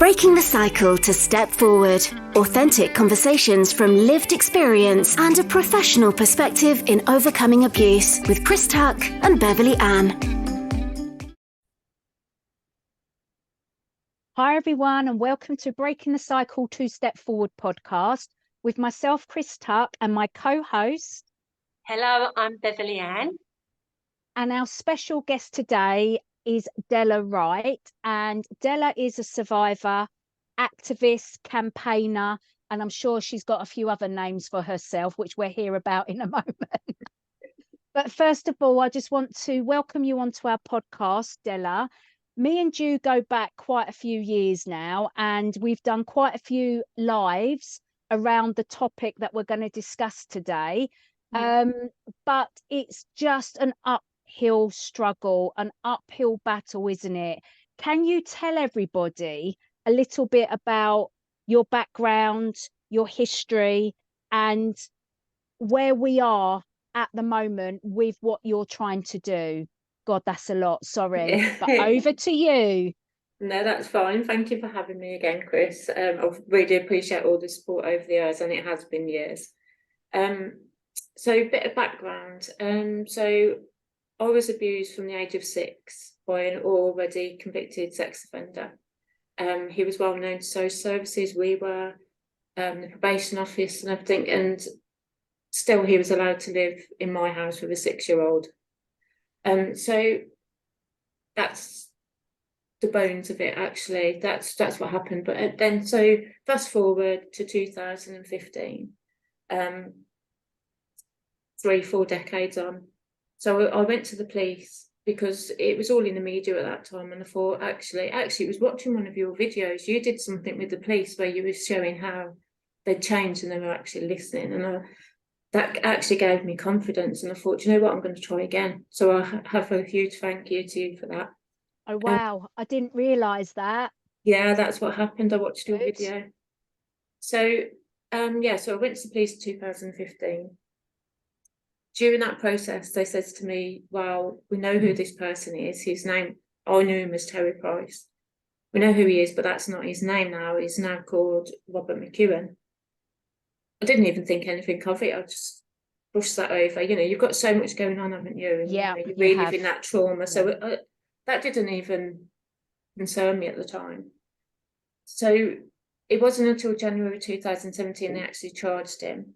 Breaking the cycle to step forward. Authentic conversations from lived experience and a professional perspective in overcoming abuse with Chris Tuck and Beverley Ann. Hi everyone, and welcome to Breaking the Cycle to Step Forward podcast with myself, Chris Tuck, and my co-host. Hello, I'm Beverley Ann. And our special guest today is Della Wright, and Della is a survivor, activist, campaigner, and I'm sure she's got a few other names for herself, which we'll hear about in a moment. But first of all, I just want to welcome you onto our podcast, Della. Me and you go back quite a few years now, and we've done quite a few lives around the topic that we're going to discuss today. But it's just an uphill struggle, an uphill battle, isn't it? Can you tell everybody a little bit about your background, your history, and where we are at the moment with what you're trying to do? God, that's a lot. Sorry, but over to you. No, that's fine. Thank you for having me again, Chris. I really appreciate all the support over the years, and it has been years. So a bit of background. So I was abused from the age of 6 by an already convicted sex offender. He was well known to social services. We were the probation office and everything, and still he was allowed to live in my house with a 6-year-old. So that's the bones of it, actually. That's what happened. But then, so fast forward to 2015, 3-4 decades on. So I went to the police because it was all in the media at that time, and I thought, actually, it was watching one of your videos. You did something with the police where you were showing how they'd changed and they were actually listening, and that actually gave me confidence, and I thought, you know what, I'm going to try again. So I have a huge thank you to you for that. Oh, wow. I didn't realise that. Yeah, that's what happened. I watched your video. So, so I went to the police in 2015. During that process, they said to me, well, we know who this person is. His name, I knew him as Terry Price. We know who he is, but that's not his name now. He's now called Robert McEwen. I didn't even think anything of it. I just brushed that over. You know, you've got so much going on, haven't you? And, yeah, you're reliving that trauma. So that didn't even concern me at the time. So it wasn't until January 2017 they actually charged him.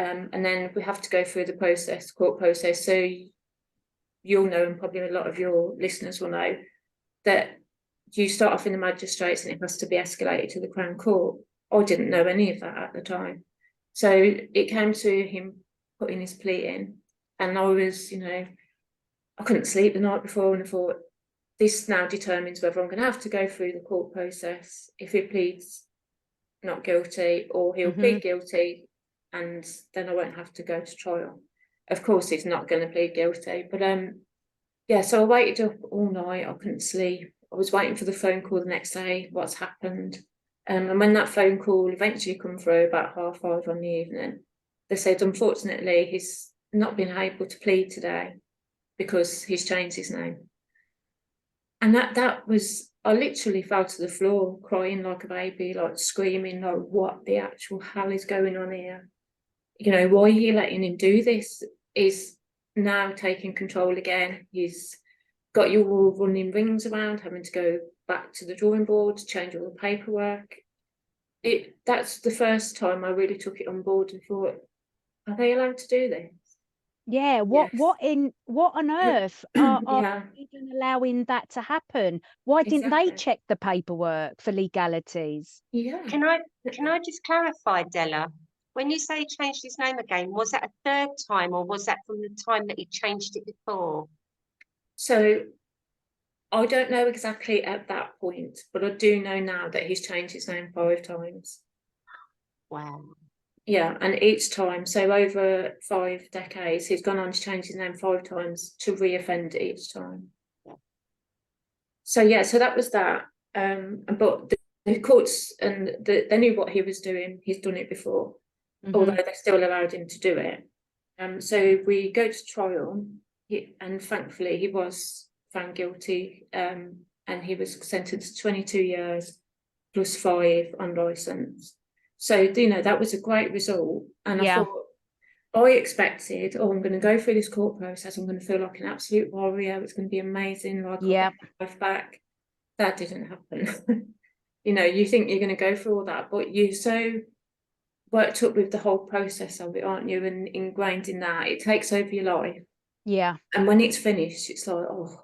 And then we have to go through the court process. So you'll know, and probably a lot of your listeners will know, that you start off in the magistrates and it has to be escalated to the Crown Court. I didn't know any of that at the time. So it came to him putting his plea in, and I was, I couldn't sleep the night before, and I thought, this now determines whether I'm going to have to go through the court process if he pleads not guilty, or he'll plead guilty, and then I won't have to go to trial. Of course, he's not going to plead guilty, but so I waited up all night. I couldn't sleep. I was waiting for the phone call the next day. What's happened? And when that phone call eventually come through about 5:30 on the evening, they said, unfortunately, he's not been able to plead today because he's changed his name. And that was, I literally fell to the floor, crying like a baby, like screaming, like, what the actual hell is going on here? You know, why are you letting him do this? He's now taking control again. He's got you all running rings around, having to go back to the drawing board to change all the paperwork. That's the first time I really took it on board and thought, are they allowed to do this? Yeah, what on earth are even allowing that to happen? Why didn't they check the paperwork for legalities? Yeah. Can I just clarify, Della? When you say he changed his name again, was that a third time, or was that from the time that he changed it before? So I don't know exactly at that point, but I do know now that he's changed his name 5 times. Wow. Yeah, and each time, so over 5 decades, he's gone on to change his name 5 times to re-offend each time. Yeah. So that was that. But the courts, and they knew what he was doing. He's done it before, although they still allowed him to do it. So we go to trial, and thankfully he was found guilty, and he was sentenced to 22 years plus 5 unlicensed. So, you know, that was a great result. And I thought, I expected, oh, I'm going to go through this court process. I'm going to feel like an absolute warrior. It's going to be amazing. Like, I'll get my life back. That didn't happen. You know, you think you're going to go through all that, but you're so worked up with the whole process of it, aren't you? And ingrained in that, it takes over your life. Yeah. And when it's finished, it's like, oh,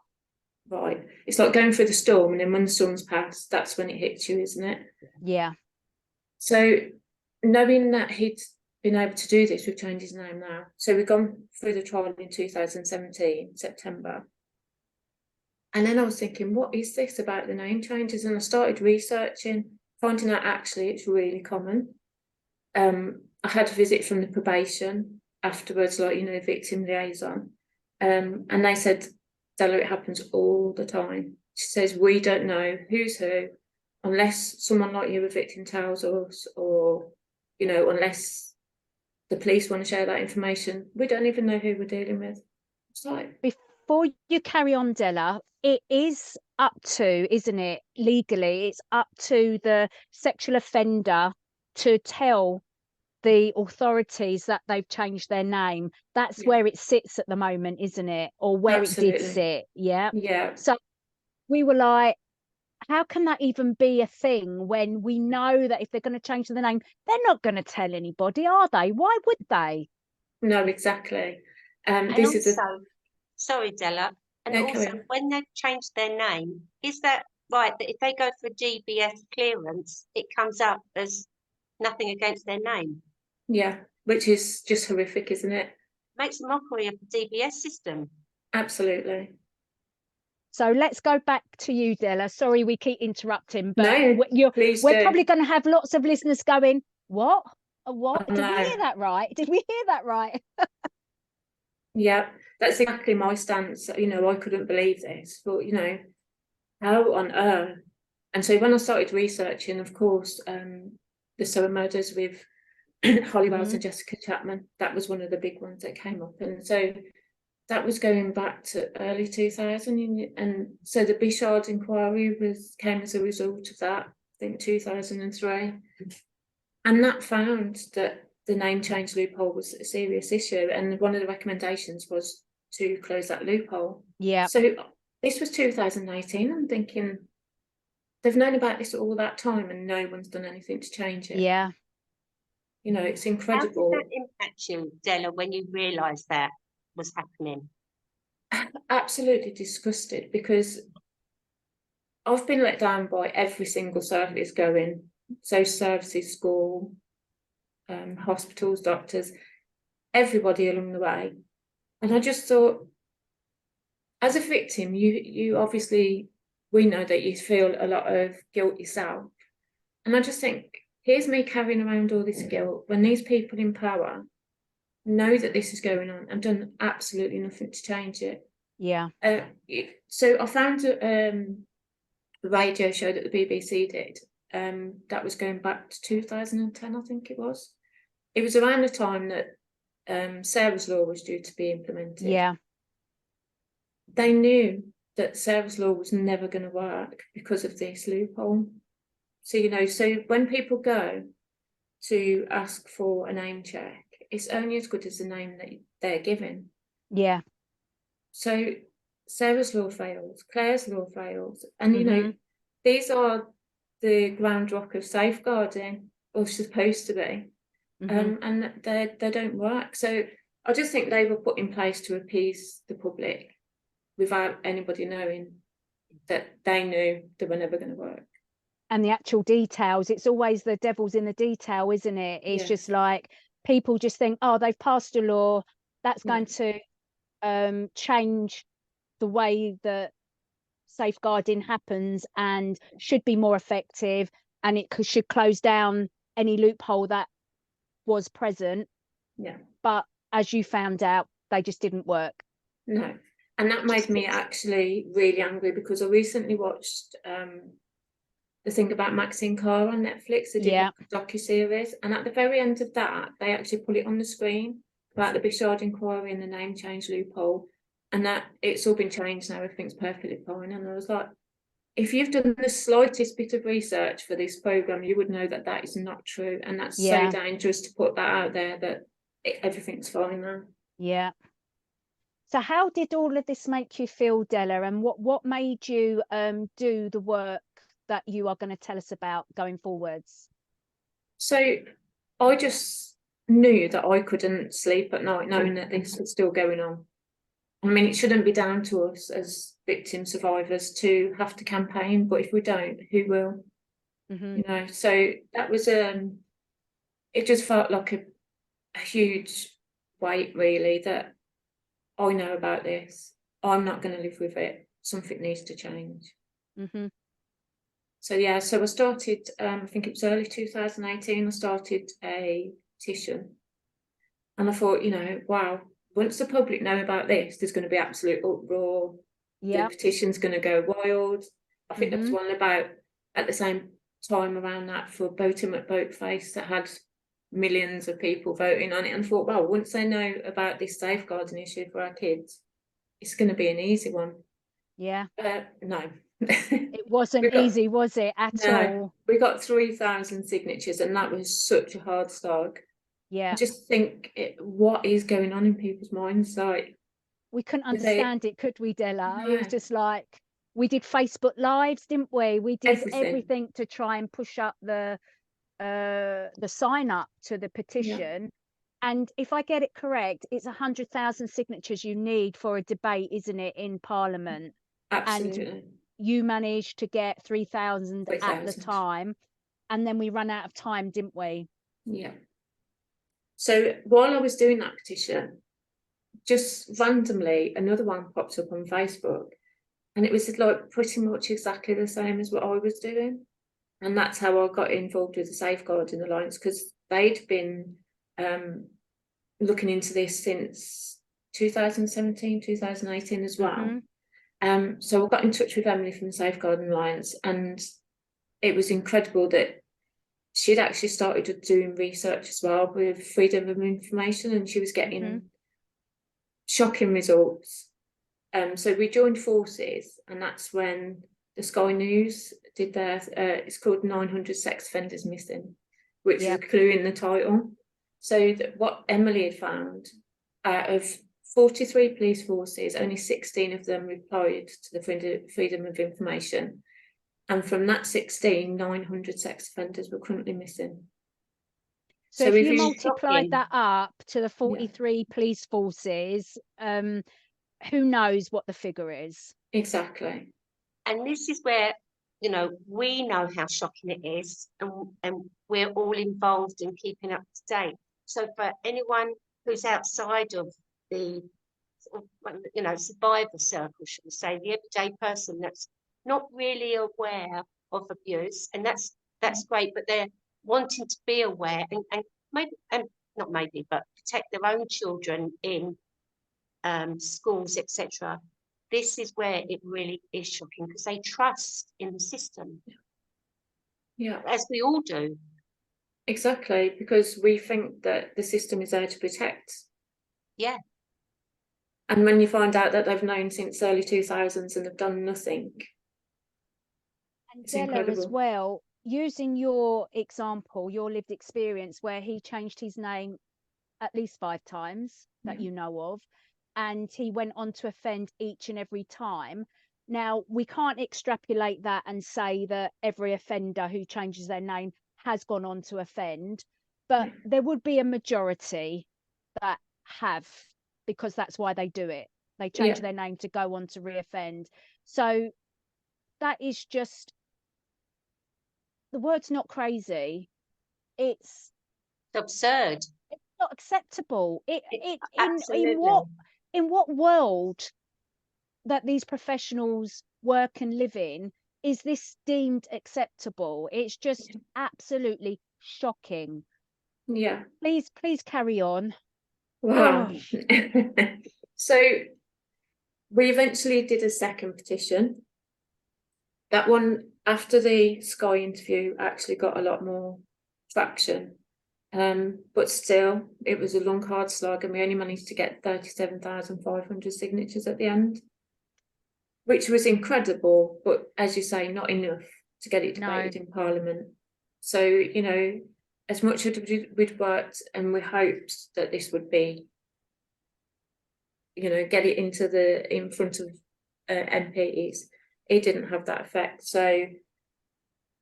right. It's like going through the storm, and then when the storm's passed, that's when it hits you, isn't it? Yeah. So knowing that he'd been able to do this, we've changed his name now. So we've gone through the trial in 2017, September. And then I was thinking, what is this about the name changes? And I started researching, finding out actually it's really common. I had a visit from the probation afterwards, like, you know, victim liaison. And they said, Della, it happens all the time. She says, we don't know who's who, unless someone like you, a victim, tells us, or, you know, unless the police want to share that information, we don't even know who we're dealing with. It's like, before you carry on, Della, it is up to, isn't it, legally, it's up to the sexual offender to tell the authorities that they've changed their name. That's where it sits at the moment, isn't it? Or where it did sit. Yeah. So we were like, how can that even be a thing when we know that if they're going to change the name, they're not going to tell anybody, are they? Why would they? No, exactly. And also, sorry, Della, and also when they've changed their name, is that right, that if they go for a DBS clearance, it comes up as nothing against their name? Yeah, which is just horrific, isn't it? Makes a mockery of the DBS system. Absolutely. So let's go back to you, Della. Sorry, we keep interrupting, but no, we're probably going to have lots of listeners going, what? What? Did we hear that right? Did we hear that right? Yeah, that's exactly my stance. You know, I couldn't believe this, but, you know, how on earth? And so when I started researching, of course, the Sower murders with Holly Wells and Jessica Chapman, that was one of the big ones that came up. And so that was going back to early 2000. And so the Bichard inquiry came as a result of that, I think 2003. And that found that the name change loophole was a serious issue. And one of the recommendations was to close that loophole. Yeah. So this was 2018. I'm thinking, they've known about this all that time and no one's done anything to change it. Yeah. You know, it's incredible. How did that impact you, Della, when you realised that was happening? Absolutely disgusted, because I've been let down by every single service going, social services, school, hospitals, doctors, everybody along the way. And I just thought, as a victim, you obviously, we know that you feel a lot of guilt yourself. And I just think, here's me carrying around all this guilt when these people in power know that this is going on and done absolutely nothing to change it. Yeah. So I found a radio show that the BBC did that was going back to 2010, I think it was. It was around the time that Sarah's Law was due to be implemented. Yeah. They knew that Sarah's Law was never going to work because of this loophole. So, you know, so when people go to ask for a name check, it's only as good as the name that they're given. Yeah. So Sarah's Law fails, Claire's Law fails. And, you know, these are the ground rock of safeguarding, or supposed to be. And they don't work. So I just think they were put in place to appease the public without anybody knowing that they knew they were never going to work. And the actual details, it's always the devil's in the detail, isn't it? It's just like people just think, oh, they've passed a law that's going to change the way that safeguarding happens and should be more effective, and it should close down any loophole that was present. But as you found out, they just didn't work. No. And that made me actually really angry, because I recently watched the thing about Maxine Carr on Netflix. They did a docuseries, and at the very end of that, they actually put it on the screen about the Bichard inquiry and the name change loophole, and that it's all been changed now, everything's perfectly fine. And I was like, if you've done the slightest bit of research for this program, you would know that that is not true, and that's so dangerous to put that out there that everything's fine now. Yeah. So how did all of this make you feel, Della, and what made you do the work that you are going to tell us about going forwards? So I just knew that I couldn't sleep at night knowing that this was still going on. I mean, it shouldn't be down to us as victim survivors to have to campaign, but if we don't, who will? You know, so that was it just felt like a huge weight, really, that I know about this. I'm not going to live with it. Something needs to change. So yeah, so I started, I think it was early 2018, I started a petition. And I thought, you know, wow, once the public know about this, there's going to be absolute uproar. The petition's going to go wild. I think there was one about, at the same time around that, for Boating at Boatface, that had millions of people voting on it, and thought, well, once they know about this safeguarding issue for our kids, it's going to be an easy one. No. It wasn't easy, was it, at all? We got 3,000 signatures, and that was such a hard slog. I just think, what is going on in people's minds? Like, we couldn't understand it, could we, Della? It was just like, we did Facebook Lives, didn't we? We did everything to try and push up the sign up to the petition. And if I get it correct, it's 100,000 signatures you need for a debate, isn't it, in Parliament? Absolutely. And you managed to get 3,000 at the time, and then we ran out of time, didn't we? Yeah. So while I was doing that petition, just randomly another one popped up on Facebook, and it was like pretty much exactly the same as what I was doing. And that's how I got involved with the Safeguarding Alliance, because they'd been looking into this since 2017, 2018 as well. So I got in touch with Emily from the Safeguarding Alliance, and it was incredible that she'd actually started doing research as well with freedom of information, and she was getting shocking results. So we joined forces, and that's when the Sky News did their, it's called 900 Sex Offenders Missing, which is a clue in the title. So what Emily had found, out of 43 police forces, only 16 of them replied to the freedom of information. And from that 16, 900 sex offenders were currently missing. So if you multiplied that up to the 43 police forces, who knows what the figure is? Exactly. And this is where, you know, we know how shocking it is, and we're all involved in keeping up to date. So for anyone who's outside of the, you know, survivor circle, should we say, the everyday person that's not really aware of abuse, and that's great, but they're wanting to be aware and maybe, and not maybe, but protect their own children in schools, etc. This is where it really is shocking, because they trust in the system. Yeah, as we all do. Exactly, because we think that the system is there to protect. Yeah. And when you find out that they've known since early 2000s and have done nothing. And Della, as well, using your example, your lived experience, where he changed his name at least 5 times that you know of, and he went on to offend each and every time. Now, we can't extrapolate that and say that every offender who changes their name has gone on to offend, but there would be a majority that have, because that's why they do it. They change their name to go on to reoffend. So that is just, the word's not crazy. It's absurd. It's not acceptable. In what world that these professionals work and live in is this deemed acceptable? It's just absolutely shocking. Yeah. Please carry on. Wow. So we eventually did a second petition. That one, after the Sky interview, actually got a lot more traction. But still, it was a long, hard slog, and we only managed to get 37,500 signatures at the end. which was incredible, but as you say, not enough to get it debated in Parliament. So, you know, as much as we'd worked and we hoped that this would be, you know, get it in front of MPs, it didn't have that effect. So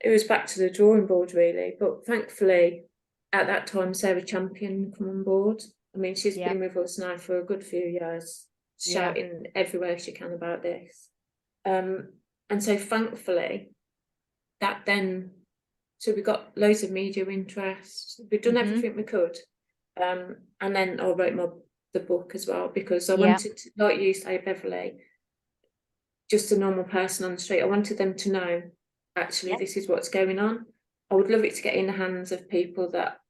it was back to the drawing board, really. But thankfully, at that time, Sarah Champion come on board. I mean, she's been with us now for a good few years, shouting everywhere she can about this. And so thankfully, that then, so we got loads of media interest. We've done everything we could. And then I wrote the book as well, because I wanted to, like you say, Beverley, just a normal person on the street. I wanted them to know, actually, this is what's going on. I would love it to get in the hands of people that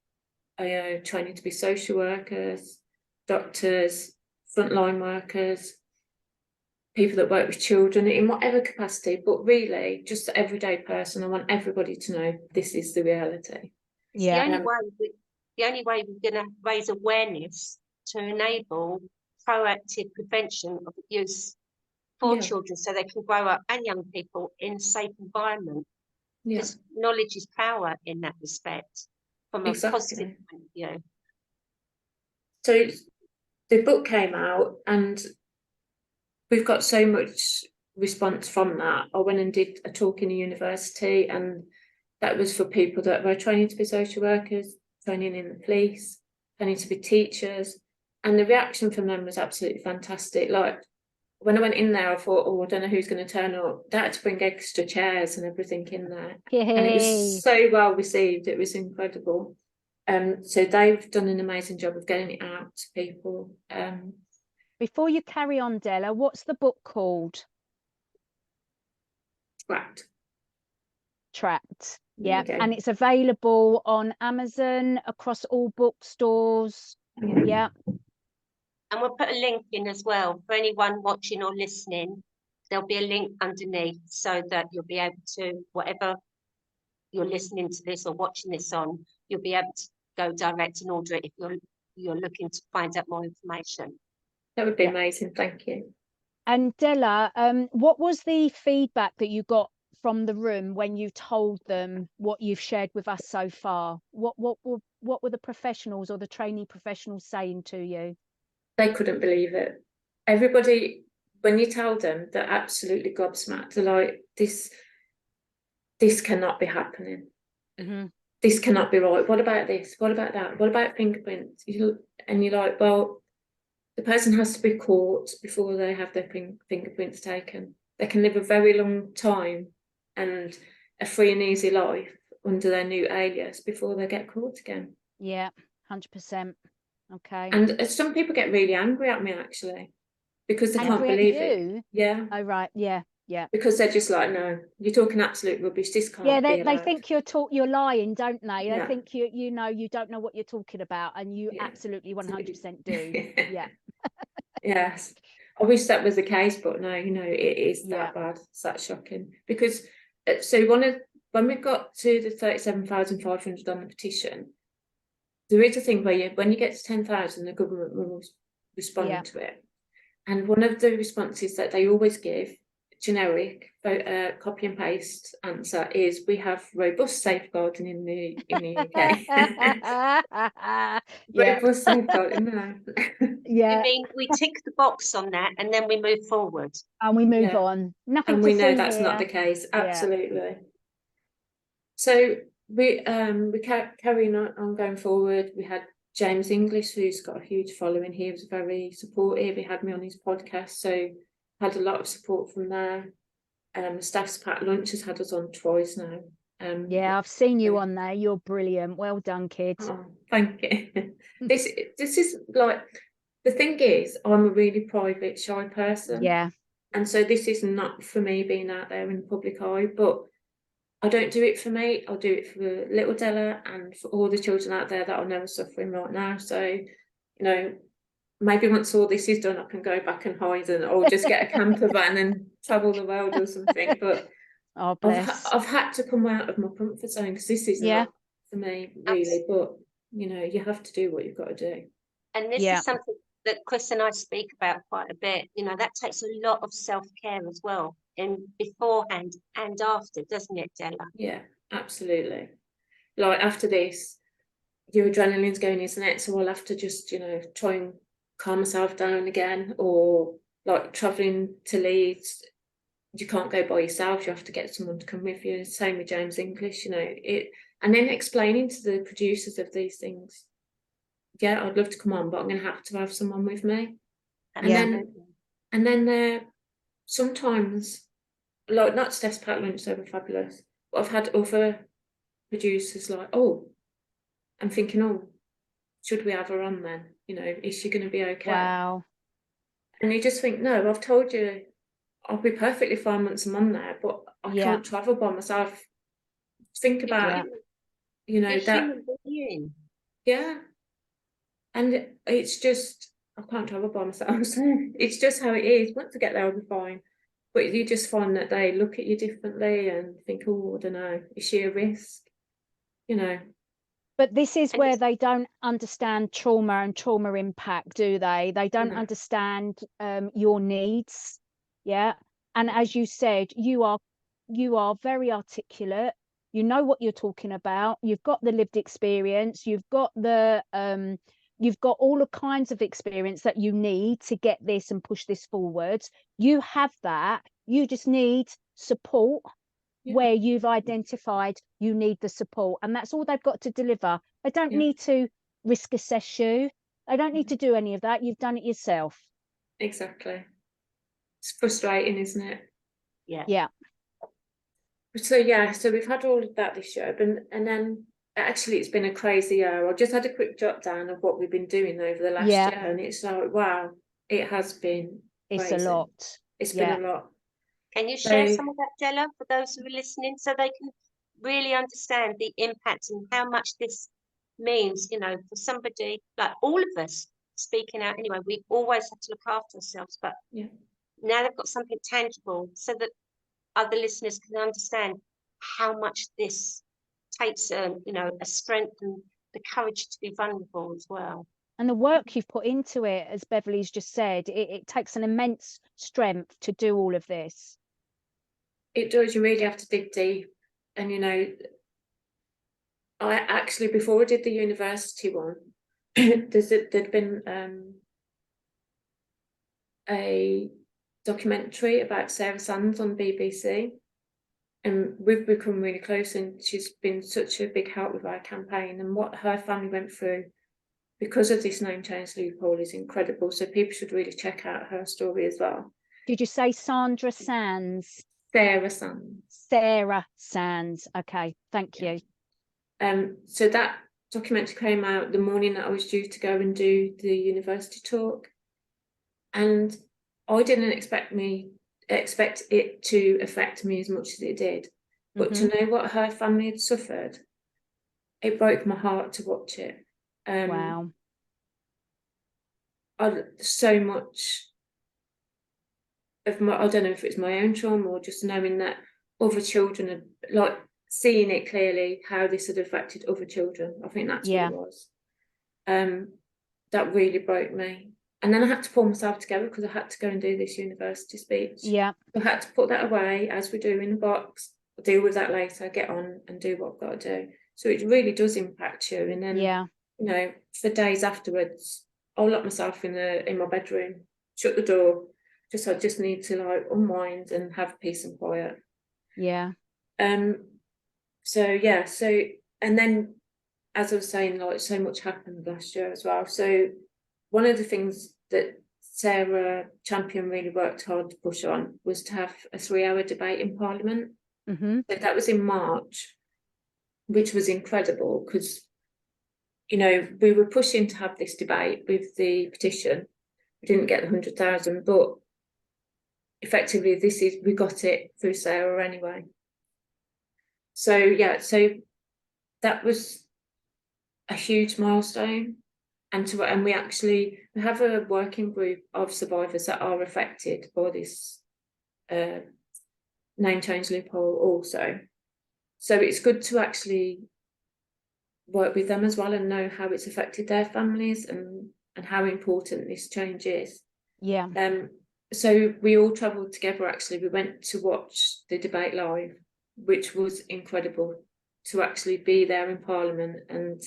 are training to be social workers, doctors, frontline workers, people that work with children in whatever capacity, but really just the everyday person. I want everybody to know this is the reality. Yeah. The only way we're going to raise awareness to enable proactive prevention of abuse for children, so they can grow up, and young people, in a safe environment. Because knowledge is power in that respect, from a positive point of view. So the book came out and we've got so much response from that. I went and did a talk in a university, and that was for people that were training to be social workers, training in the police, training to be teachers. And the reaction from them was absolutely fantastic. Like, when I went in there, I thought, oh, I don't know who's going to turn up. They had to bring extra chairs and everything in there. Yay. And it was so well received. It was incredible. So they've done an amazing job of getting it out to people. Before you carry on, Della, what's the book called? Trapped. Yeah. And it's available on Amazon, across all bookstores. Yeah. And we'll put a link in as well for anyone watching or listening. There'll be a link underneath, so that you'll be able to, whatever you're listening to this or watching this on, you'll be able to go direct and order it if you're looking to find out more information. That would be amazing. Thank you. And Della, what was the feedback that you got from the room when you told them what you've shared with us so far? What were the professionals or the trainee professionals saying to you? They couldn't believe it. Everybody, when you tell them, they're absolutely gobsmacked. They're like, this cannot be happening. This cannot be right. What about this? What about that? What about fingerprints? And you're like, well, the person has to be caught before they have their fingerprints taken. They can live a very long time and a free and easy life under their new alias before they get caught again. Yeah, 100%. Okay. And some people get really angry at me, actually, because they can't believe it. Yeah. Oh, right. Yeah. Yeah. Because they're just like, no, you're talking absolute rubbish. This can't be allowed. They think you're lying, don't they? They think you don't know what you're talking about, and you absolutely 100% do. Yeah. Yes. I wish that was the case, but no, it is that bad. It's that shocking. Because so when we got to the 37,500 on the petition, there is a thing where when you get to 10,000, the government will respond to it. And one of the responses that they always give, generic, copy and paste answer, is we have robust safeguarding in the UK. Robust safeguarding, no. I mean, we tick the box on that and then we move forward. And we move on. Nothing. And we know that's not the case. Absolutely. So we carrying on going forward. We had James English, who's got a huge following. He was very supportive. He had me on his podcast, so had a lot of support from there. The Staff's Packed Lunch has had us on twice now. I've seen you on there. You're brilliant. Well done, kids. Oh, thank you. This is like, the thing is, I'm a really private, shy person. Yeah. And so this is not for me being out there in the public eye, but I don't do it for me. I'll do it for little Della and for all the children out there that I know are suffering right now. So, maybe once all this is done, I can go back and hide or just get a camper van and travel the world or something. But I've had to come out of my comfort zone, because this is not for me, really. But, you have to do what you've got to do. And this is something that Chris and I speak about quite a bit. You know, that takes a lot of self-care as well, in beforehand and after, doesn't it, Della? Yeah, absolutely. Like after this, your adrenaline's going, isn't it? So I'll have to just, you know, try and calm myself down again. Or like traveling to Leeds, you can't go by yourself, you have to get someone to come with you. Same with James English, you know, it. And then explaining to the producers of these things, yeah, I'd love to come on, but I'm going to have someone with me. And then there sometimes, like, not Steph's Packed Lunch, they were fabulous, but I've had other producers like, oh, I'm thinking, oh, should we have her on then? You know, is she going to be okay? Wow. And you just think, no, I've told you I'll be perfectly fine once I'm on there, but I can't travel by myself. Think about, you know, that. Yeah. And it's just, I can't travel by myself. So it's just how it is. Once I get there, I'll be fine. But you just find that they look at you differently and think, oh, I don't know, is she a risk? You know. But this is where they don't understand trauma and trauma impact, do they? They don't understand your needs. Yeah. And as you said, you are very articulate. You know what you're talking about. You've got the lived experience. You've got all the kinds of experience that you need to get this and push this forward. You have that. You just need support. Where you've identified you need the support, and that's all they've got to deliver. They don't need to risk assess you. They don't need to do any of that. You've done it yourself. Exactly. It's frustrating, isn't it? Yeah. So so we've had all of that this year, and then actually it's been a crazy year. I just had a quick jot down of what we've been doing over the last year, and it's like, wow, it has been crazy. It's a lot. It's been a lot. Can you share some of that, Della, for those who are listening, so they can really understand the impact and how much this means, you know, for somebody like all of us speaking out anyway. We always have to look after ourselves, but now they've got something tangible so that other listeners can understand how much this takes, you know, a strength and the courage to be vulnerable as well. And the work you've put into it, as Beverley's just said, it takes an immense strength to do all of this. It does. You really have to dig deep. And, you know, I actually, before I did the university one, there'd been a documentary about Sarah Sands on BBC. And we've become really close, and she's been such a big help with our campaign. And what her family went through because of this name change loophole is incredible. So people should really check out her story as well. Did you say Sandra Sands? Sarah Sands. Sarah Sands. Okay, thank you. So that documentary came out the morning that I was due to go and do the university talk, and I didn't expect it to affect me as much as it did. But to know what her family had suffered, it broke my heart to watch it. Wow. So much of my, I don't know if it's my own trauma or just knowing that other children had, like, seeing it clearly how this had affected other children. I think that's what it was. That really broke me. And then I had to pull myself together because I had to go and do this university speech. Yeah. I had to put that away, as we do in the box, deal with that later, get on and do what I've got to do. So it really does impact you. And then, you know, for days afterwards, I'll lock myself in my bedroom, shut the door. I just need to, like, unwind and have peace and quiet. Yeah. So and then, as I was saying, like, so much happened last year as well. So one of the things that Sarah Champion really worked hard to push on was to have a 3-hour debate in Parliament. So that was in March, which was incredible because, you know, we were pushing to have this debate with the petition. We didn't get the 100,000, but effectively we got it through Sarah anyway. So so that was a huge milestone. And we have a working group of survivors that are affected by this name change loophole also. So it's good to actually work with them as well and know how it's affected their families and and how important this change is. Yeah. So we all travelled together, actually. We went to watch the debate live, which was incredible, to actually be there in Parliament and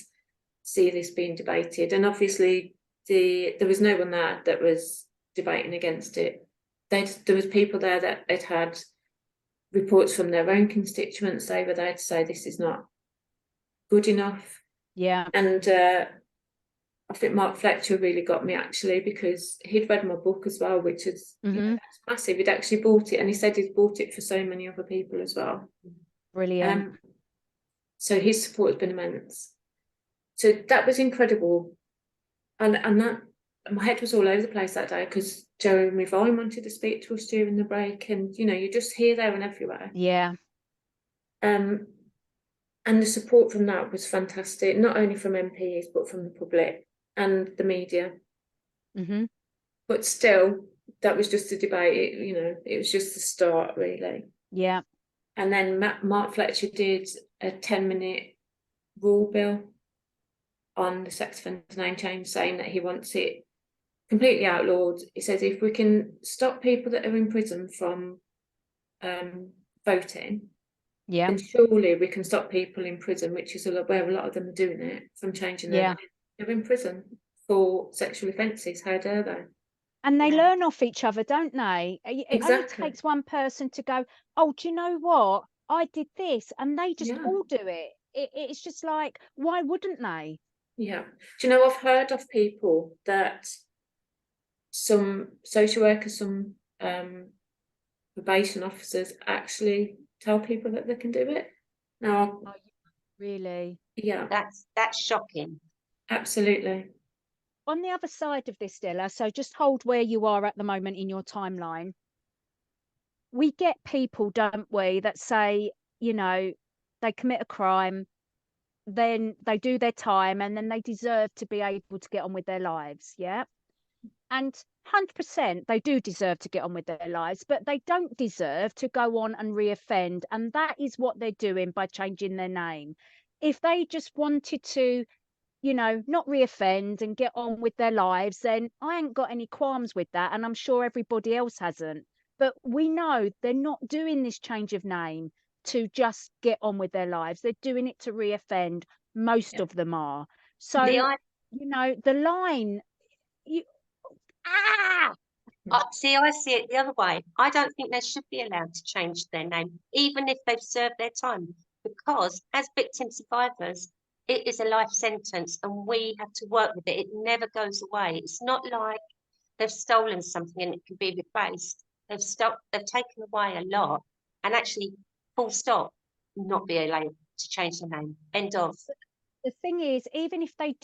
see this being debated. And obviously there was no one there that was debating against it. There was people there that had reports from their own constituents. They were there to say this is not good enough. Yeah. And I think Mark Fletcher really got me, actually, because he'd read my book as well, which is massive. He'd actually bought it, and he said he'd bought it for so many other people as well. Brilliant. So his support has been immense. So that was incredible. And that, my head was all over the place that day, because Jeremy Vine wanted to speak to us during the break, and you just hear there and everywhere. Yeah. And the support from that was fantastic, not only from MPs but from the public and the media. But still, that was just a debate. It was just the start, really. Yeah. And then Mark Fletcher did a 10-minute rule bill on the sex offender name change, saying that he wants it completely outlawed. He says if we can stop people that are in prison from voting, then surely we can stop people in prison, which is where a lot of them are doing it, from changing their name. They're in prison for sexual offences. How dare they? And they learn off each other, don't they? It only Exactly. takes one person to go, oh, do you know what? I did this, and they just all do it. It's just like, why wouldn't they? Yeah. Do you know, I've heard of people that some social workers, some probation officers actually tell people that they can do it. Now, really? Yeah. That's shocking. Absolutely. On the other side of this, Della, so just hold where you are at the moment in your timeline. We get people, don't we, that say, they commit a crime, then they do their time, and then they deserve to be able to get on with their lives. Yeah. And 100% they do deserve to get on with their lives, but they don't deserve to go on and reoffend. And that is what they're doing by changing their name. If they just wanted to, not reoffend and get on with their lives, then I ain't got any qualms with that. And I'm sure everybody else hasn't. But we know they're not doing this change of name to just get on with their lives. They're doing it to reoffend. Most of them are. So, the line, I see it the other way. I don't think they should be allowed to change their name, even if they've served their time, because as victim survivors, it is a life sentence and we have to work with it. It never goes away. It's not like they've stolen something and it can be replaced. They've taken away a lot, and actually, full stop, not be allowed to change the name. End of. The thing is, even if they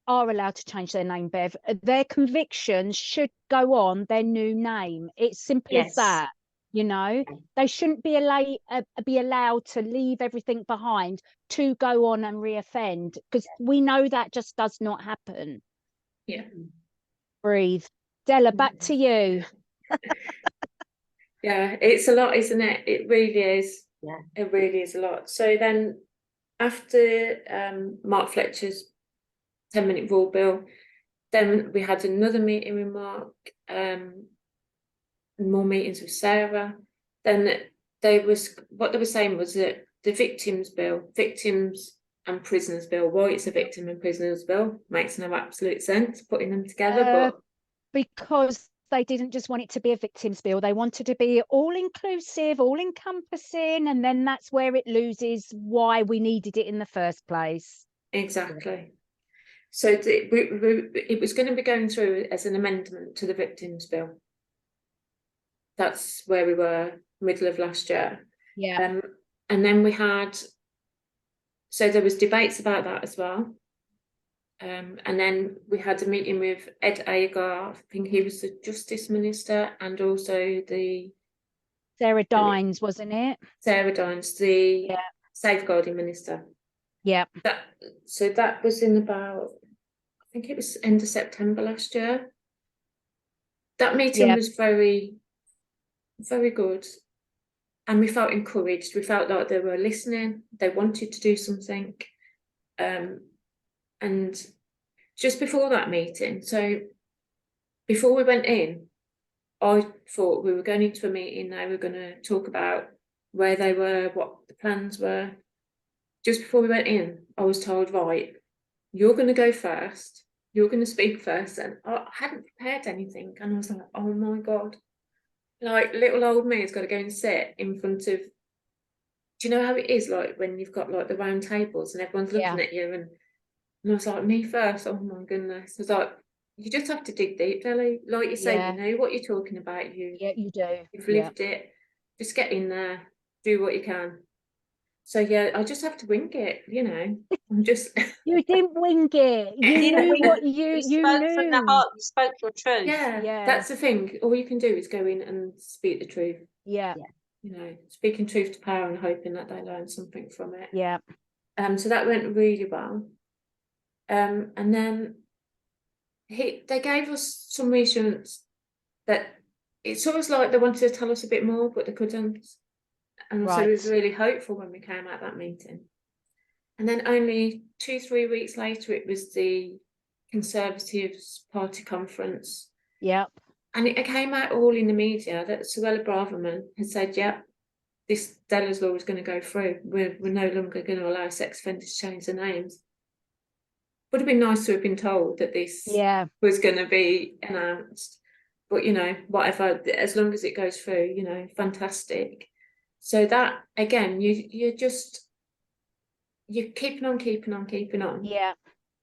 are allowed to change their name, Bev, their convictions should go on their new name. It's simple as that. They shouldn't be allowed to leave everything behind to go on and reoffend, because we know that just does not happen. Yeah. Breathe. Della, back to you. Yeah, it's a lot, isn't it? It really is. Yeah. It really is a lot. So then after Mark Fletcher's 10-minute rule bill, then we had another meeting with Mark, more meetings with Sarah. Then what they were saying was that the victims and prisoners bill, why it's a victim and prisoners bill, makes no absolute sense putting them together. But because they didn't just want it to be a victims bill, they wanted to be all inclusive, all encompassing, and then that's where it loses why we needed it in the first place. Exactly. So it was going to be going through as an amendment to the victims bill. That's where we were middle of last year. Yeah. And then so there was debates about that as well. And then we had a meeting with Ed Agar, I think he was the Justice Minister, and also Sarah Dines, wasn't it? Sarah Dines, the Safeguarding Minister. Yeah. So that was in about, I think it was end of September last year. That meeting was very, very good. And we felt encouraged. We felt like they were listening. They wanted to do something. And just before that meeting, so before we went in, I thought we were going into a meeting, they were going to talk about where they were, what the plans were. Just before we went in, I was told, right, you're going to go first, you're going to speak first, and I hadn't prepared anything, and I was like, oh my God, like little old me has got to go and sit in front of, do you know how it is, like when you've got like the round tables and everyone's looking at you, and I was like, me first, oh my goodness. I was like, you just have to dig deep, Della. Like you say, you know what you're talking about. You do. You've lived it. Just get in there, do what you can. So yeah, I just have to wing it, you know. I'm just You didn't wing it. You knew what you spoke knew. from the heart, you spoke your truth. yeah, that's the thing. All you can do is go in and speak the truth. Yeah. You know, speaking truth to power and hoping that they learn something from it. Yeah. So that went really well. And then they gave us some reassurance that it's almost like they wanted to tell us a bit more, but they couldn't. And so it was really hopeful when we came out that meeting. And then only 2-3 weeks later, it was the Conservatives Party conference. Yep. And it came out all in the media that Suella Braverman had said, yeah, this Dellas Law is going to go through. We're no longer going to allow sex offenders to change their names. Would have been nice to have been told that this was going to be announced, but you know, whatever, as long as it goes through, you know, fantastic. So that again, you're keeping on,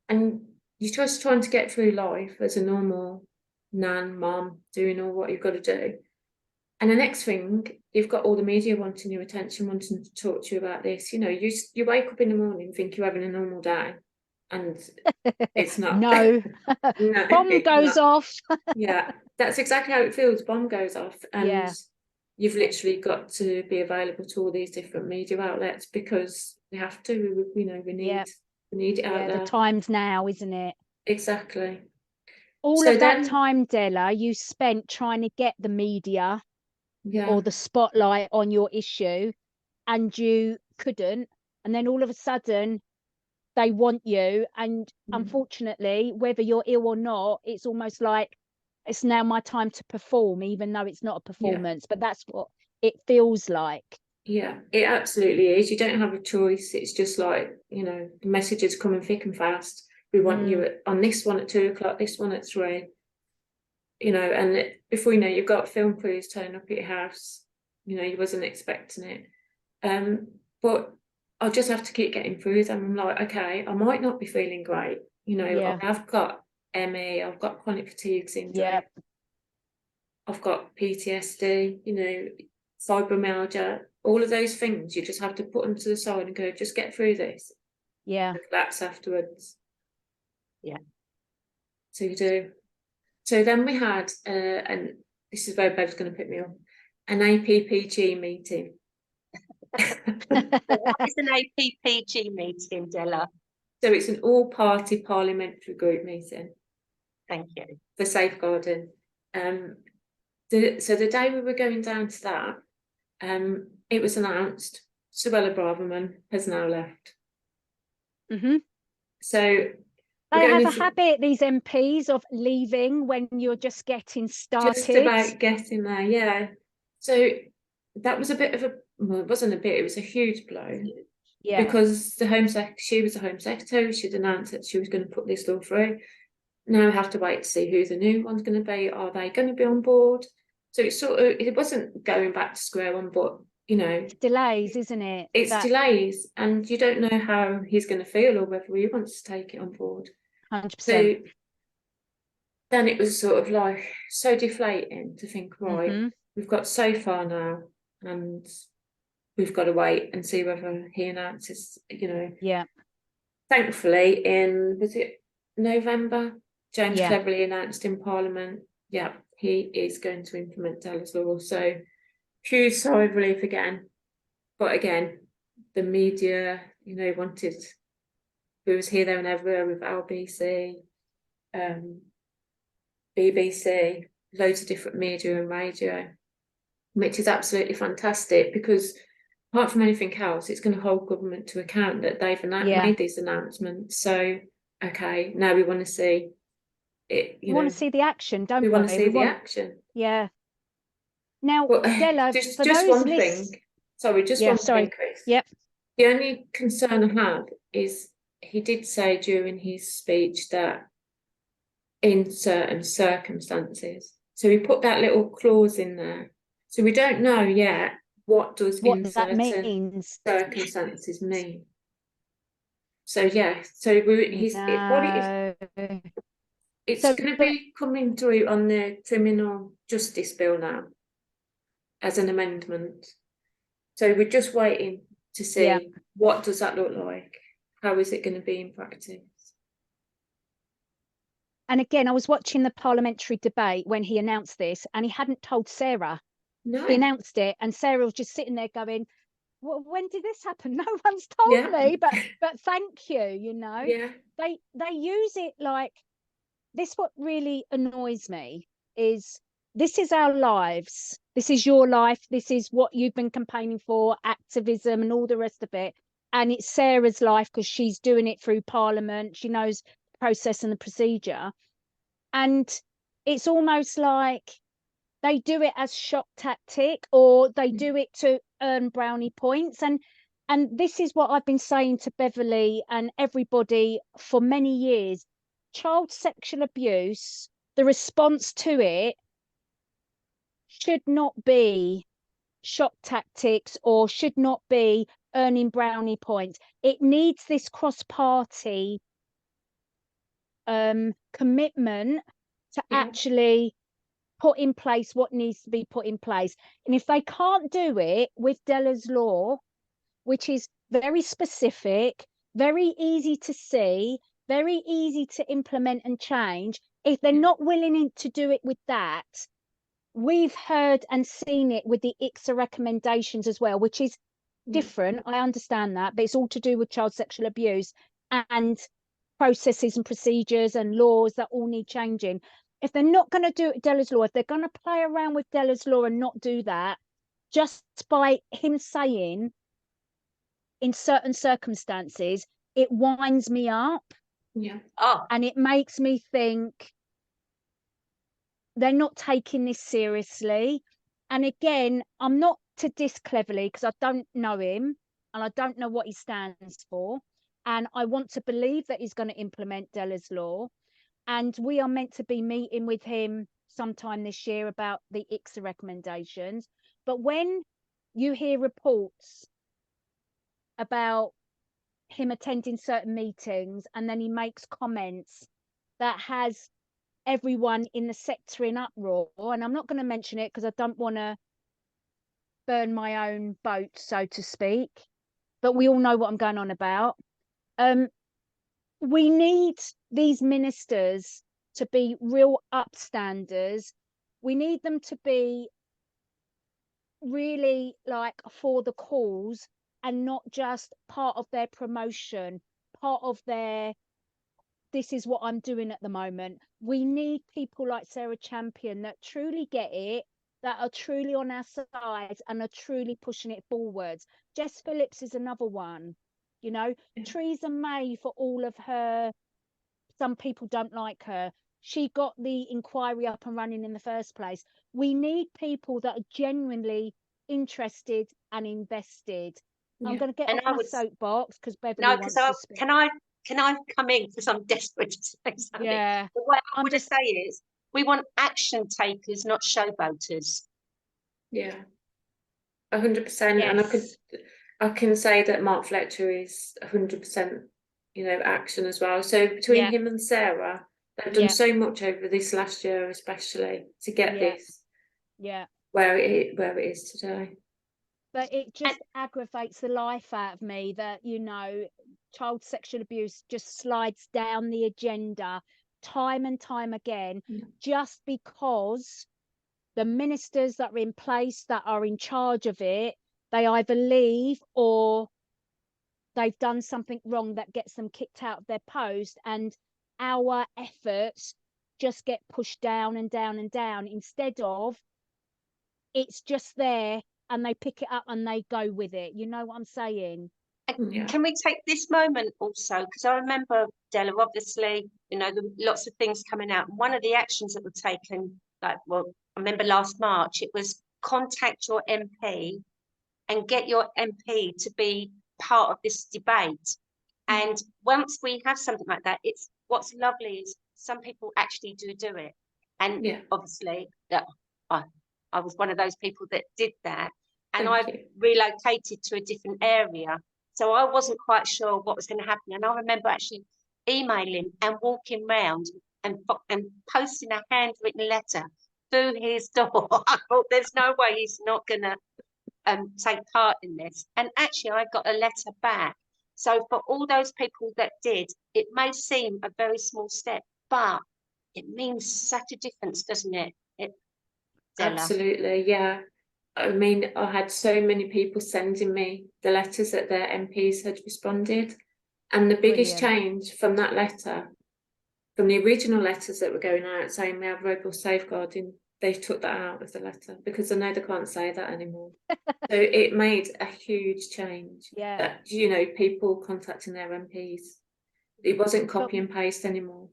and you're just trying to get through life as a normal nan, mum, doing all what you've got to do. And the next thing, you've got all the media wanting your attention, wanting to talk to you about this. You know, you wake up in the morning, think you're having a normal day, and it's not. No. Bomb goes off. Yeah, that's exactly how it feels. Bomb goes off, and you've literally got to be available to all these different media outlets because we have to. We need it out there. The time's now, isn't it? Exactly. All of that time, Della, you spent trying to get the media or the spotlight on your issue, and you couldn't. And then all of a sudden, they want you. And unfortunately, whether you're ill or not, it's almost like it's now my time to perform, even though it's not a performance. But that's what it feels like. Yeah, it absolutely is. You don't have a choice. It's just like, you know, the messages coming thick and fast. We want you on this one at 2 o'clock, this one at 3. You know, and before you know, you've got film crews turning up at your house. You know, you wasn't expecting it. But I just have to keep getting through them. I'm like, okay, I might not be feeling great. You know, I've got ME, I've got chronic fatigue syndrome. I've got PTSD, you know, fibromyalgia, all of those things. You just have to put them to the side and go, just get through this. Relax afterwards. So you do. So then we had, and this is where Bev's going to pick me up, an APPG meeting. What is an APPG meeting, Della? So it's an all-party parliamentary group meeting. Thank you. For safeguarding. So the day we were going down to that, it was announced Suella Braverman has now left. So they have a habit, these MPs, of leaving when you're just getting started. Just about getting there, yeah. So that was a bit of a, well, it wasn't a bit, it was a huge blow. Because she was the Home Secretary, she'd announced that she was going to put this law through. Now we have to wait to see who the new one's going to be. Are they going to be on board? So it's sort of, it wasn't going back to square one, but you know, it's delays, isn't it? It's delays, and you don't know how he's going to feel or whether he wants to take it on board. 100%. So then it was sort of like so deflating to think, right, we've got so far now, and we've got to wait and see whether he announces, you know. Thankfully, was it November? James Cleverly announced in Parliament, he is going to implement Dellas Law. So huge sigh of relief again. But again, the media, you know, wanted, who was here, there and everywhere with LBC, BBC, loads of different media and radio, which is absolutely fantastic because apart from anything else, it's going to hold government to account that they've made these announcements. So okay, now we want to see it. We want to see the action, don't we? We want to see the action. Yeah. Now, Well, Della, just for those one thing. Sorry, just one thing, Chris. Yep. The only concern I have is he did say during his speech that in certain circumstances. So he put that little clause in there. So we don't know yet what in certain circumstances mean. So yeah, so it's going to be coming through on the criminal justice bill now as an amendment. So we're just waiting to see what does that look like. How is it going to be in practice? And again, I was watching the parliamentary debate when he announced this, and he hadn't told Sarah. No. He announced it, and Sarah was just sitting there going, well, when did this happen? No one's told me, but thank you, you know. Yeah. They use it like this. What really annoys me is this is our lives. This is your life. This is what you've been campaigning for, activism and all the rest of it. And it's Sarah's life because she's doing it through Parliament. She knows the process and the procedure. And it's almost like they do it as shock tactic, or they do it to earn brownie points. And this is what I've been saying to Beverley and everybody for many years. Child sexual abuse, the response to it should not be shock tactics or should not be earning brownie points. It needs this cross-party commitment to actually put in place what needs to be put in place. And if they can't do it with Dellas Law, which is very specific, very easy to see, very easy to implement and change, if they're not willing to do it with that, we've heard and seen it with the ICSA recommendations as well, which is different. I understand that, but it's all to do with child sexual abuse and processes and procedures and laws that all need changing. If they're not going to do it with Dellas Law, if they're going to play around with Dellas Law and not do that, just by him saying in certain circumstances, it winds me up. Yeah. And it makes me think they're not taking this seriously. And again, I'm not to diss Cleverly because I don't know him and I don't know what he stands for. And I want to believe that he's going to implement Dellas Law. And we are meant to be meeting with him sometime this year about the ICSA recommendations. But when you hear reports about him attending certain meetings and then he makes comments that has everyone in the sector in uproar, and I'm not going to mention it because I don't want to burn my own boat, so to speak, but we all know what I'm going on about. We need these ministers to be real upstanders. We need them to be really like for the cause and not just part of their promotion, part of their this is what I'm doing at the moment. We need people like Sarah Champion that truly get it, that are truly on our side and are truly pushing it forwards. Jess Phillips is another one. You know, Theresa May, for all of her, some people don't like her. She got the inquiry up and running in the first place. We need people that are genuinely interested and invested. I'm going to get off my soapbox because Beverley wants to speak. Can I come in because I'm desperate to say something? Yeah. The way I want to say is we want action takers, not showboaters. Yeah, 100%. Yes. And I can say that Mark Fletcher is 100%, you know, action as well. So between him and Sarah, they've done so much over this last year, especially to get this where it is today. But it just aggravates the life out of me that, you know, child sexual abuse just slides down the agenda time and time again, just because the ministers that are in place that are in charge of it, they either leave or they've done something wrong that gets them kicked out of their post, and our efforts just get pushed down and down and down instead of it's just there and they pick it up and they go with it. You know what I'm saying? And can we take this moment also, because I remember, Della, obviously, you know, there were lots of things coming out. One of the actions that were taken, like, well, I remember last March, it was contact your MP and get your MP to be part of this debate. And once we have something like that, it's what's lovely is some people actually do it. And obviously, I was one of those people that did that. And I relocated to a different area. So I wasn't quite sure what was going to happen. And I remember actually emailing and walking around and posting a handwritten letter through his door. I thought, there's no way he's not going to take part in this. And actually, I got a letter back. So for all those people that did, it may seem a very small step, but it means such a difference, doesn't it? Absolutely, yeah. I mean, I had so many people sending me the letters that their MPs had responded. And the biggest change from that letter, from the original letters that were going out saying we have robust safeguarding, they took that out of the letter because I know they can't say that anymore. So it made a huge change. Yeah. That, you know, people contacting their MPs. It wasn't copy and paste anymore.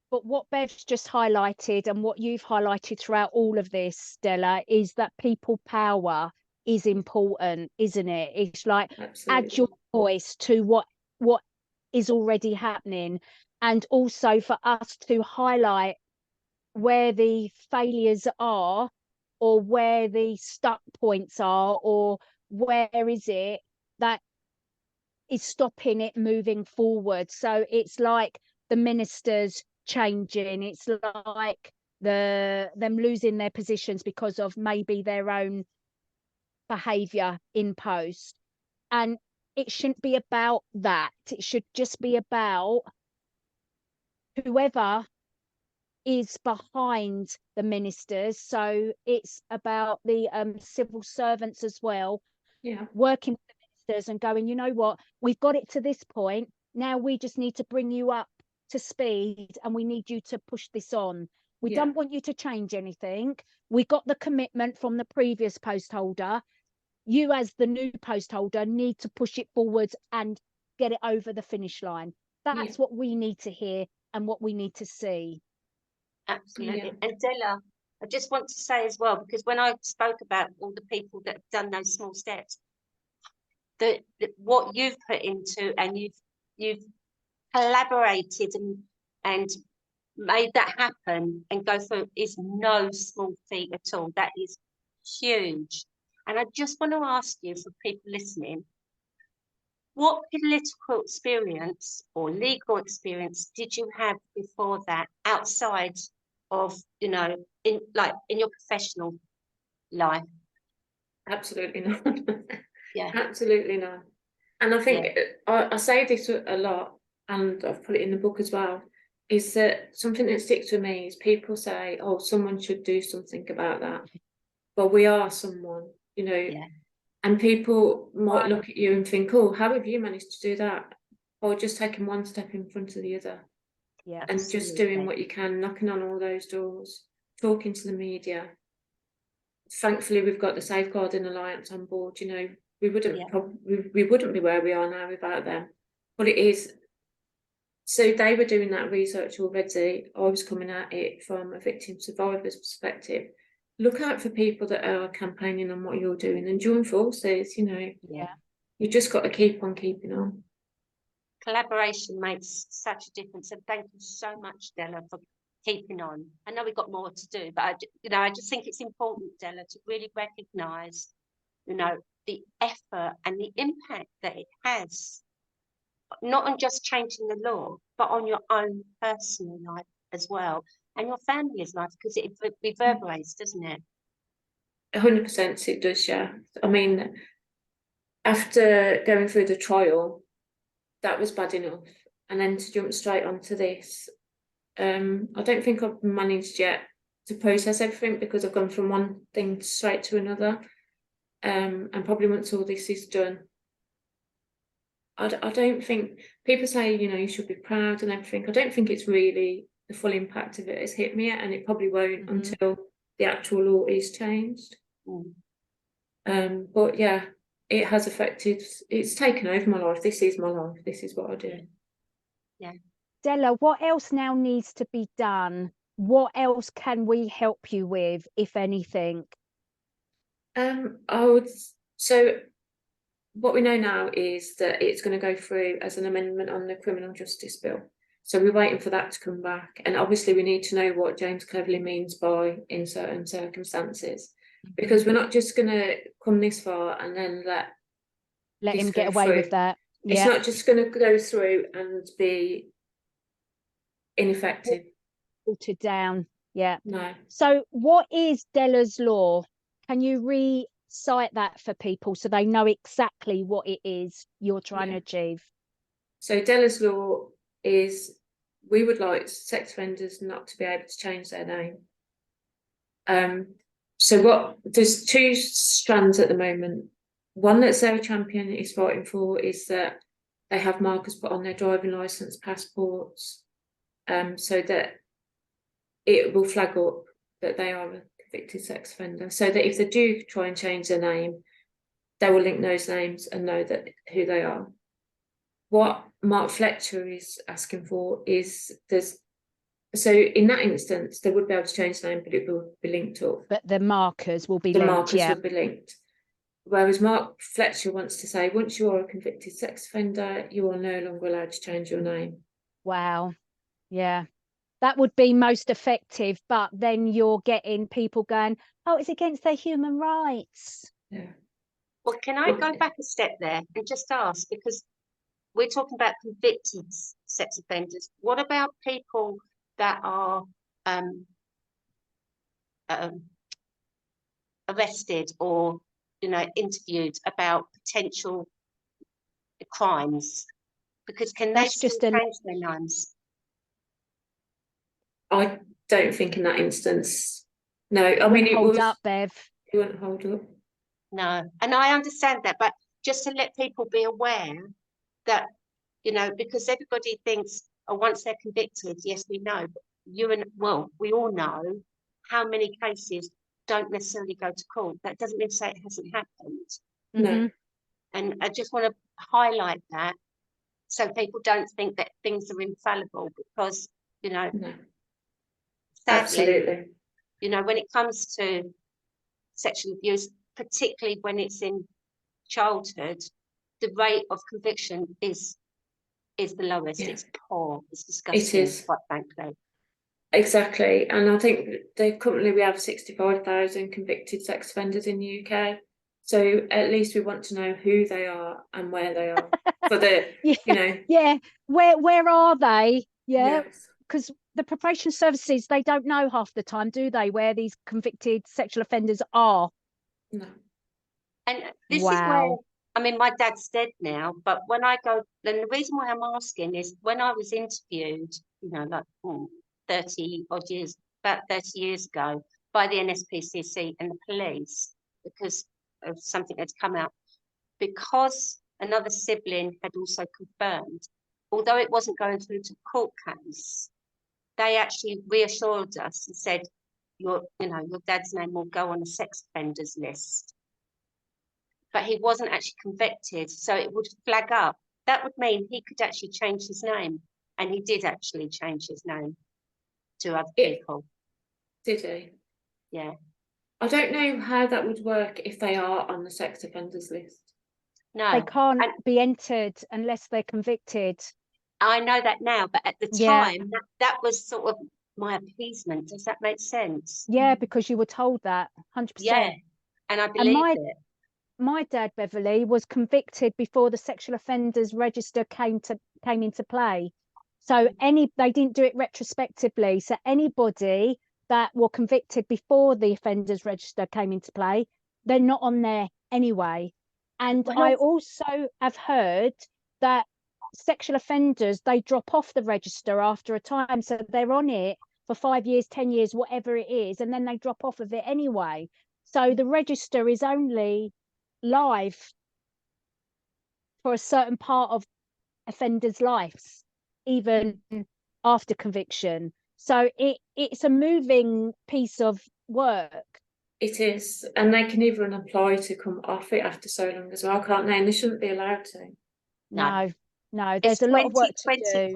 But what Bev's just highlighted and what you've highlighted throughout all of this, Della, is that people power is important, isn't it? It's like add your voice to what is already happening, and also for us to highlight where the failures are, or where the stuck points are, or where is it that is stopping it moving forward. So it's like the ministers changing, it's like them losing their positions because of maybe their own behavior in post. And it shouldn't be about that. It should just be about whoever is behind the ministers. So it's about the civil servants as well, working with the ministers and going, you know what, we've got it to this point, now we just need to bring you up to speed and we need you to push this on. We don't want you to change anything. We got the commitment from the previous post holder. You as the new post holder need to push it forward and get it over the finish line. That's what we need to hear and what we need to see. Absolutely. And Della, I just want to say as well, because when I spoke about all the people that have done those small steps, that what you've put into, and you've collaborated and made that happen and go through, is no small feat at all. That is huge. And I just want to ask you, for people listening, what political experience or legal experience did you have before that, outside of, you know, in your professional life? Absolutely not. Yeah. Absolutely not. And I think I say this a lot, and I've put it in the book as well, is that something that sticks with me is people say, oh, someone should do something about that. But we are someone, you know, and people might look at you and think, oh, how have you managed to do that? Or just taking one step in front of the other. Yeah, and absolutely. Just doing what you can, knocking on all those doors, talking to the media. Thankfully, we've got the Safeguarding Alliance on board. You know, we wouldn't we wouldn't be where we are now without them. But it is. So they were doing that research already. I was coming at it from a victim survivor's perspective. Look out for people that are campaigning on what you're doing and join forces. You know, you just got to keep on keeping on. Collaboration makes such a difference, and thank you so much, Della, for keeping on. I know we've got more to do, but I just think it's important, Della, to really recognise, you know, the effort and the impact that it has, not on just changing the law, but on your own personal life as well, and your family's life, because it reverberates, doesn't it? 100% it does, yeah. I mean, after going through the trial, that was bad enough, and then to jump straight onto this, I don't think I've managed yet to process everything, because I've gone from one thing straight to another, and probably once all this is done, I don't think, people say, you know, you should be proud and everything. I don't think it's really the full impact of it has hit me yet, and it probably won't until the actual law is changed. But yeah, it has affected, it's taken over my life. This is my life. This is what I do. Yeah. Della, what else now needs to be done? What else can we help you with, if anything? So what we know now is that it's going to go through as an amendment on the criminal justice bill. So we're waiting for that to come back. And obviously we need to know what James Cleverly means by in certain circumstances, because we're not just going to come this far and then let him get away with that. It's not just going to go through and be ineffective. Watered down. Yeah. No. So what is Dellas Law? Can you recite that for people so they know exactly what it is you're trying to achieve? So Dellas Law is, we would like sex offenders not to be able to change their name. There's two strands at the moment. One that Sarah Champion is fighting for is that they have markers put on their driving licence, passports, so that it will flag up that they are a convicted sex offender, so that if they do try and change their name, they will link those names and know that who they are. What Mark Fletcher is asking for is so in that instance, they would be able to change the name, but it will be linked up. But the markers will be linked. Markers will be linked. Whereas Mark Fletcher wants to say, once you are a convicted sex offender, you are no longer allowed to change your name. Wow. Yeah. That would be most effective, but then you're getting people going, oh, it's against their human rights. Yeah. Well, can I go back a step there and just ask, because we're talking about convicted sex offenders. What about people that are arrested or, interviewed about potential crimes? Because can they still change their names? I don't think in that instance. No, I mean, it hold up, Bev. It wouldn't hold up. No, and I understand that, but just to let people be aware that, because everybody thinks, oh, once they're convicted, yes, we know, but we all know how many cases don't necessarily go to court. That doesn't mean to say it hasn't happened. No. And I just want to highlight that so people don't think that things are infallible, because, No. Sadly, absolutely, when it comes to sexual abuse, particularly when it's in childhood, the rate of conviction is the lowest. Yeah. It's poor. It's disgusting. It is, quite frankly. Exactly, and I think currently we have 65,000 convicted sex offenders in the UK. So at least we want to know who they are and where they are for the, Yeah, where are they? Yeah, yes. Because the probation services, they don't know half the time, do they, where these convicted sexual offenders are? No. And this is where, my dad's dead now, but when I go, then the reason why I'm asking is when I was interviewed, like 30 odd years, about 30 years ago, by the NSPCC and the police, because of something that's come out, because another sibling had also confirmed, although it wasn't going through to court case, they actually reassured us and said, your dad's name will go on a sex offenders list. But he wasn't actually convicted, so it would flag up. That would mean he could actually change his name, and he did actually change his name to other people. Did he? Yeah. I don't know how that would work if they are on the sex offenders list. No. They can't be entered unless they're convicted. I know that now, but at the time, that was sort of my appeasement. Does that make sense? Yeah, because you were told that, 100%. Yeah, and I believed it. My dad, Beverley, was convicted before the sexual offenders register came into play. So they didn't do it retrospectively. So anybody that were convicted before the offenders register came into play, they're not on there anyway. And I also have heard that sexual offenders, they drop off the register after a time. So they're on it for 5 years, 10 years, whatever it is, and then they drop off of it anyway. So the register is only live for a certain part of offenders' lives, even after conviction. So it's a moving piece of work. It is, and they can even apply to come off it after so long as well, can't they? And they shouldn't be allowed to. No, no, there's a lot of work to do.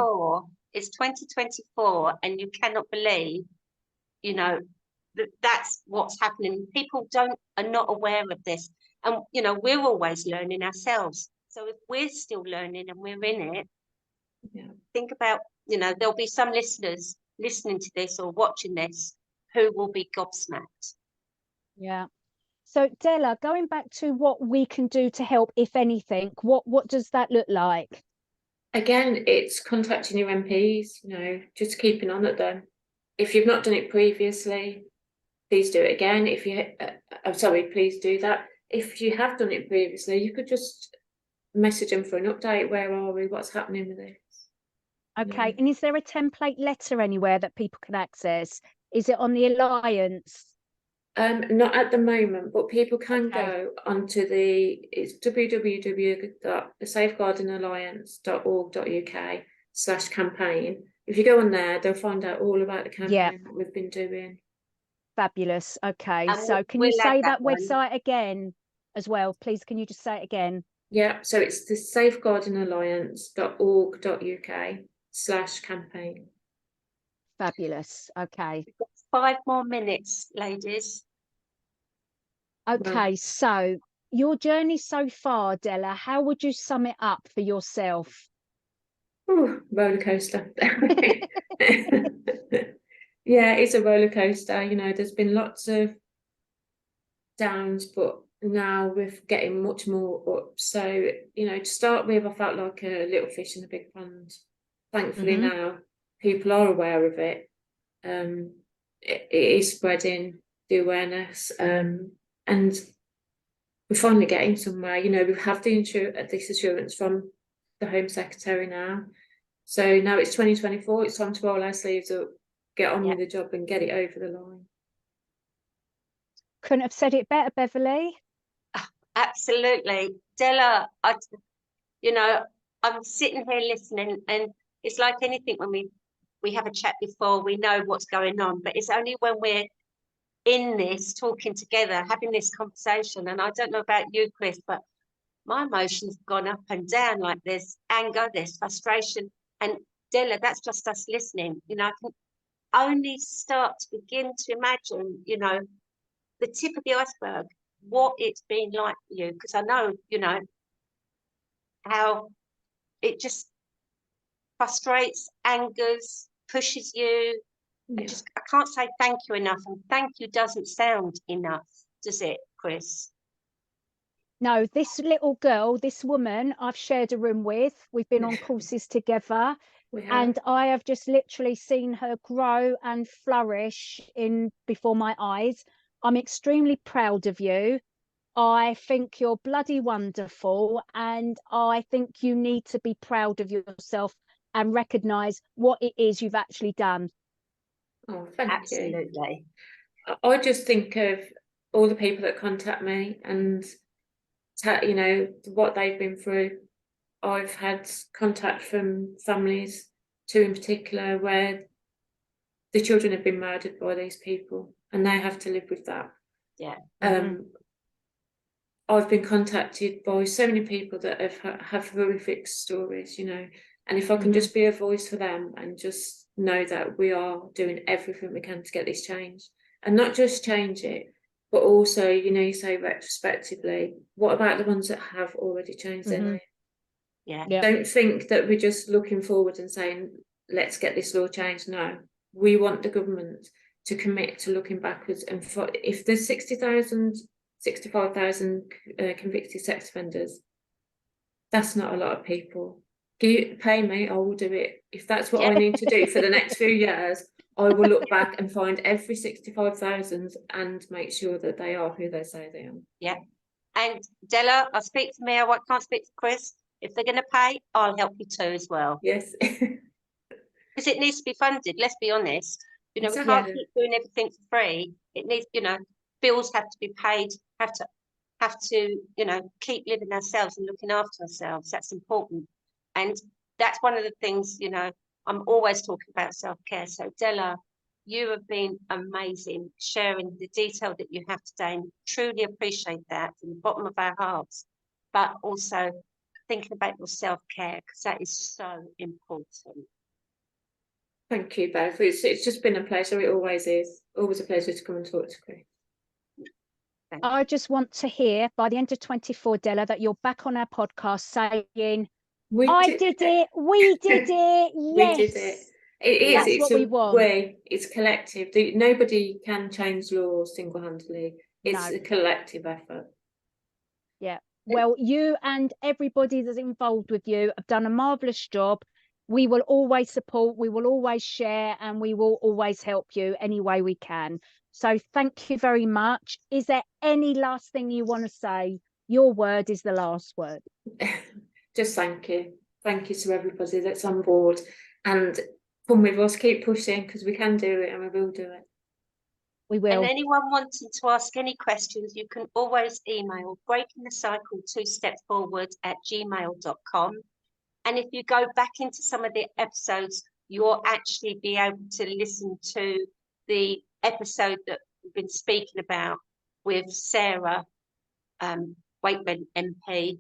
It's 2024, and you cannot believe, you know, that's what's happening. People are not aware of this, and you know, we're always learning ourselves. So if we're still learning and we're in it, think about, you know, there'll be some listeners listening to this or watching this who will be gobsmacked. Yeah. So Della, going back to what we can do to help, if anything, what does that look like? Again, it's contacting your MPs, you know, just keeping on at them. If you've not done it previously, please do it again. If you, I'm sorry, please do that. If you have done it previously, you could just message them for an update. Where are we? What's happening with this? Okay. Yeah. And is there a template letter anywhere that people can access? Is it on the Alliance? Not at the moment, but people can go onto it's www.thesafeguardingalliance.org.uk/campaign. If you go on there, they'll find out all about the campaign that we've been doing. Fabulous. Okay. And so can you say that website again as well, please? Can you just say it again? Yeah. So it's the safeguardingalliance.org.uk/campaign. Fabulous. Okay. We've got 5 more minutes, ladies. Okay, so your journey so far, Della, how would you sum it up for yourself? Ooh, roller coaster. Yeah, it's a roller coaster. You know, there's been lots of downs, but now we're getting much more up. So, you know, to start with, I felt like a little fish in a big pond. Thankfully now people are aware of it. It is spreading the awareness, and we're finally getting somewhere. You know, we have this assurance from the Home Secretary now. So now it's 2024, it's time to roll our sleeves up, get on with the job and get it over the line. Couldn't have said it better, Beverley. Absolutely. Della, you know, I'm sitting here listening, and it's like anything when we have a chat before, we know what's going on, but it's only when we're in this, talking together, having this conversation. And I don't know about you, Chris, but my emotions have gone up and down. Like there's anger, there's frustration. And Della, that's just us listening. You know, I can only start to begin to imagine, you know, the tip of the iceberg, what it's been like for you. Because I know, you know, how it just frustrates, angers, pushes you. I can't say thank you enough, and thank you doesn't sound enough, does it, Chris? No, this little girl, this woman I've shared a room with, we've been on courses together, and I have just literally seen her grow and flourish before my eyes. I'm extremely proud of you. I think you're bloody wonderful, and I think you need to be proud of yourself and recognise what it is you've actually done. Oh, thank you. Absolutely. I just think of all the people that contact me and, you know, what they've been through. I've had contact from families, 2 in particular, where the children have been murdered by these people and they have to live with that. Yeah. I've been contacted by so many people that have horrific stories, you know, and if I can just be a voice for them and just know that we are doing everything we can to get this changed, and not just change it, but also, you know, you say retrospectively, what about the ones that have already changed their life? Yeah. Don't think that we're just looking forward and saying, let's get this law changed. No, we want the government to commit to looking backwards. And if there's 65,000 convicted sex offenders, that's not a lot of people. Pay me, I will do it. If that's what I need to do for the next few years, I will look back and find every 65,000 and make sure that they are who they say they are. Yeah. And Della, I speak for me, I can't speak for Chris. If they're going to pay, I'll help you too as well. Yes. Because it needs to be funded, let's be honest. You know, we can't keep doing everything for free. It needs, you know, bills have to be paid, have to, you know, keep living ourselves and looking after ourselves. That's important. And that's one of the things, you know, I'm always talking about self-care. So Della, you have been amazing, sharing the detail that you have today, and truly appreciate that from the bottom of our hearts, but also thinking about your self-care, because that is so important. Thank you, Bev. It's just been a pleasure. It always is. Always a pleasure to come and talk to Chris. I just want to hear by the end of 24, Della, that you're back on our podcast saying, I did it, we did it, yes. We did it. That's what we want. It's collective. Nobody can change laws single-handedly. It's a collective effort. Yeah. Well, you and everybody that's involved with you have done a marvellous job. We will always support, we will always share, and we will always help you any way we can. So thank you very much. Is there any last thing you want to say? Your word is the last word. Just thank you. Thank you to everybody that's on board. And come with us, keep pushing, because we can do it and we will do it. We will. And anyone wanting to ask any questions, you can always email breakingthecycle2stepforward@gmail.com. And if you go back into some of the episodes, you'll actually be able to listen to the episode that we've been speaking about with Sarah Wakeman MP,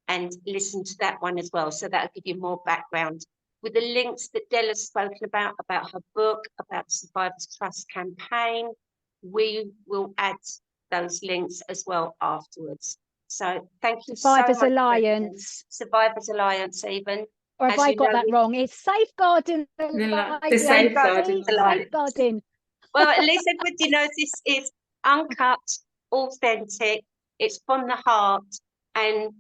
and listen to that one as well. So that'll give you more background with the links that Della's spoken about her book, about the Survivors Trust campaign. We will add those links as well afterwards. So thank you Survivors so much. Alliance. Survivors Alliance, even. Or have I got that wrong? It's Safeguarding Alliance. The Safeguarding Alliance. Safeguarding. Well, at least everybody knows this is uncut, authentic. It's from the heart. And,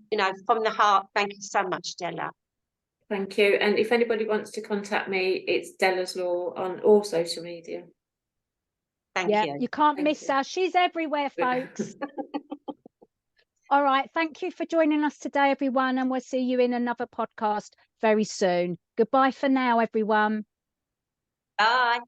from the heart, thank you so much, Della. Thank you. And if anybody wants to contact me, it's Dellas Law on all social media. Thank you. You can't miss her. She's everywhere, folks. All right. Thank you for joining us today, everyone. And we'll see you in another podcast very soon. Goodbye for now, everyone. Bye.